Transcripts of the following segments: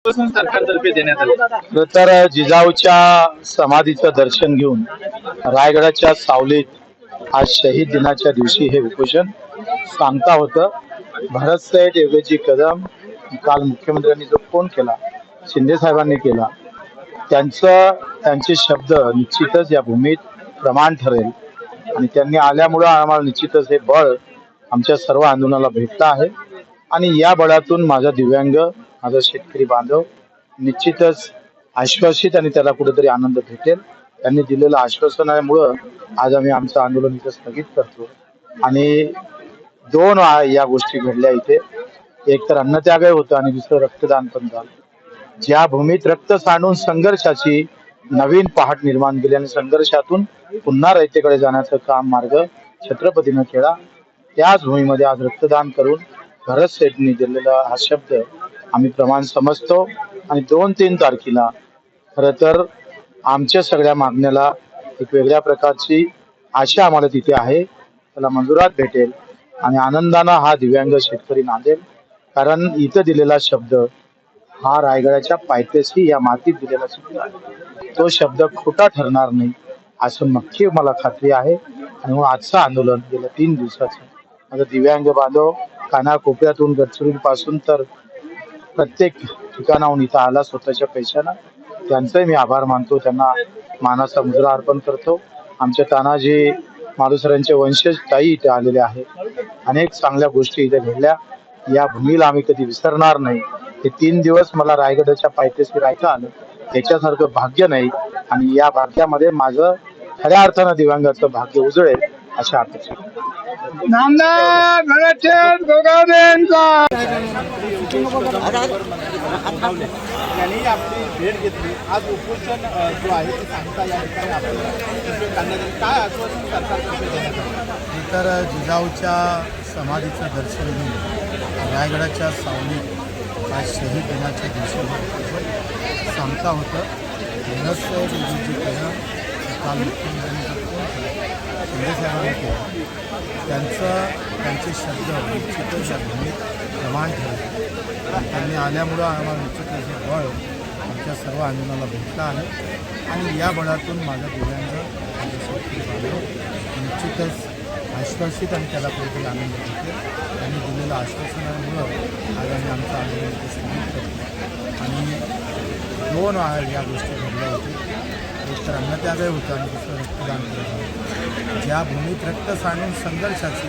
आश्वासन सरकारतर्फे देण्यात आले. तर जिजाऊच्या समाधीचं दर्शन घेऊन रायगडाच्या सावलीत आज शहीद दिनाच्या दिवशी हे उपोषण सांगता होतं. भरत साहेब योगेजी कदम काल मुख्यमंत्र्यांनी जो फोन केला, शिंदे साहेबांनी केला, त्यांचे शब्द निश्चितच या भूमीत प्रमाण ठरेल आणि त्यांनी आल्यामुळं आम्हाला निश्चितच हे बळ आमच्या सर्व आंदोलनाला भेटलं आहे आणि या बळातून माझा दिव्यांग, माझा शेतकरी बांधव निश्चितच आश्वासित आणि त्याला कुठेतरी आनंद भेटेल. त्यांनी दिलेलं आश्वासनामुळं आज आम्ही आमचं आंदोलन इथं स्थगित करतो. आणि दोन या गोष्टी घडल्या इथे, एक तर अन्नत्यागही होतं आणि दुसरं रक्तदान पण झालं. ज्या भूमीत रक्त सांडून संघर्षाची नवीन पहाट निर्माण केली आणि संघर्षातून पुन्हा रयतेकडे जाण्याचं काम मार्ग छत्रपतीनं केला, त्याच भूमीमध्ये आज रक्तदान करून भरत सेठनी दिलेला हा शब्द आम्ही प्रमाण समजतो. आणि 2-3 तारखेला खरं तर आमच्या सगळ्या मागण्याला एक वेगळ्या प्रकारची आशा आम्हाला तिथे आहे, त्याला मंजुरात भेटेल आणि आनंदानं हा दिव्यांग शेतकरी नांदेल. कारण इथं दिलेला शब्द हा रायगडाच्या पायथ्याशी या मातीत दिलेला शब्द आहे, तो शब्द खोटा ठरणार नाही असं नक्की मला खात्री आहे. आणि म्हणून आजचं आंदोलन गेल्या 3 दिवसाचं माझं दिव्यांग बांधव कानाकोपऱ्यातून गडचिरोलीपासून तर प्रत्येक ठिकाणाहून इथं आला स्वतःच्या पैशानं, त्यांचंही मी आभार मानतो, त्यांना मानाचा मुजरा अर्पण करतो. आमच्या तानाजी मालुसरांचे वंशज ताई इथे आलेले आहेत. अनेक चांगल्या गोष्टी इथे घडल्या, या भूमीला आम्ही कधी विसरणार नाही. हे 3 दिवस मला रायगडाच्या पायथ्याशी राहायचं आलं, त्याच्यासारखं भाग्य नाही आणि या भाग्यामध्ये माझं खऱ्या अर्थानं दिव्यांगाचं भाग्य उजळेल अशा अपेक्षा. त्यांनी आपली भेट घेतली. आज उपोषण जो आहे ते सांगता या ठिकाणी आपल्याला काय आश्वासन सरकारतर्फे देण्यात आलं. तर जिजाऊच्या समाधीचं दर्शन घेऊन रायगडाच्या सावलीत आज शहीद दिनाच्या दिवशी सांगता होतं. भरत साहेब योगेजी कदम काल मुख्यमंत्र्यांनी जो फोन केला, शिंदे साहेबांनी केला, त्यांचे शब्द निश्चितच या भूमीत प्रमाण ठरले. त्यांनी आल्यामुळं आम्हाला निश्चितच हे बळ आमच्या सर्व आंदोलनाला भेटलं आहे आणि या बळातून माझा दिव्यांग, माझे शेतकरी बांधव निश्चितच आश्वासित आणि त्याला कुठेतरी आनंद भेटेल. त्यांनी दिलेलं आश्वासनामुळं आज आम्ही आमचं आंदोलन इथे स्थगित करतो. आणि 2 या गोष्टी घडल्या होत्या, एक तर अन्नत्यागही होतं आणि दुसरं रक्तदान केलं होतं. ज्या भूमीत रक्त सांडून संघर्षाची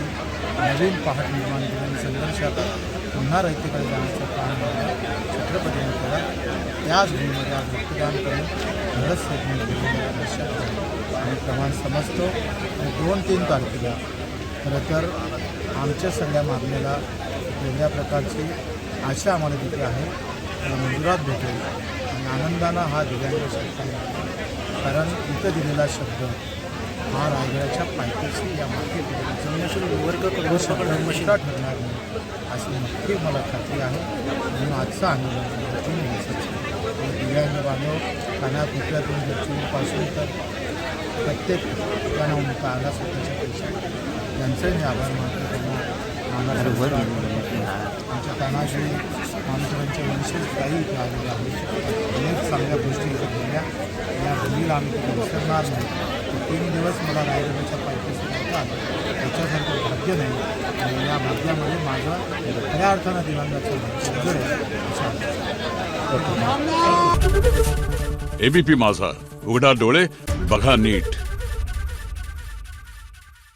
नवीन पहाट निर्माण केली आणि संघर्षातून पुन्हा रयतेकडे जाण्याचं काम छत्रपतीने केला, त्याच भूमीमध्ये आज रक्तदान करून भरत सेठनी दिलेल्या शब्द आणि प्रमाण समजतो. आणि 2-3 तारखेला खरं तर आमच्या सगळ्या मागण्याला वेगळ्या प्रकारची आशा आम्हाला तिथे आहे, त्याला मंजुरात भेटेल आणि आनंदानं हा दिव्यांग शेतकरी आहे. कारण इथं दिलेला शब्द हा रायगडाच्या पायथ्याशी या मातीत शब्द मोठा ठरणार नाही अशी नक्की मला खात्री आहे. म्हणून आजचं आंदोलन 3 दिवसाचं दिव्यांग बांधव कानाकोपऱ्यातून गडचिरोलीपासून तर प्रत्येक ठिकाणाहून इथं आला स्वतःच्या पैशात, त्यांचंही मी आभार मानतो. त्यांना आमच्या तानाजी मालुसरांचे वंशज काही इथे आलेले आहेत. अनेक चांगल्या गोष्टी इथे घडल्या, या भूमीला आम्ही तिथे विसरणार नाही. 3 दिवस मला रायगडाच्या पायथ्याशी राहायचं आलं, त्याच्यासारखं भाग्य नाही आणि या भाग्यामध्ये माझं खऱ्या अर्थानं दिव्यांगाचं भाग्य उजळेल अशा. एबीपी माझा, उघडा डोळे बघा नीट.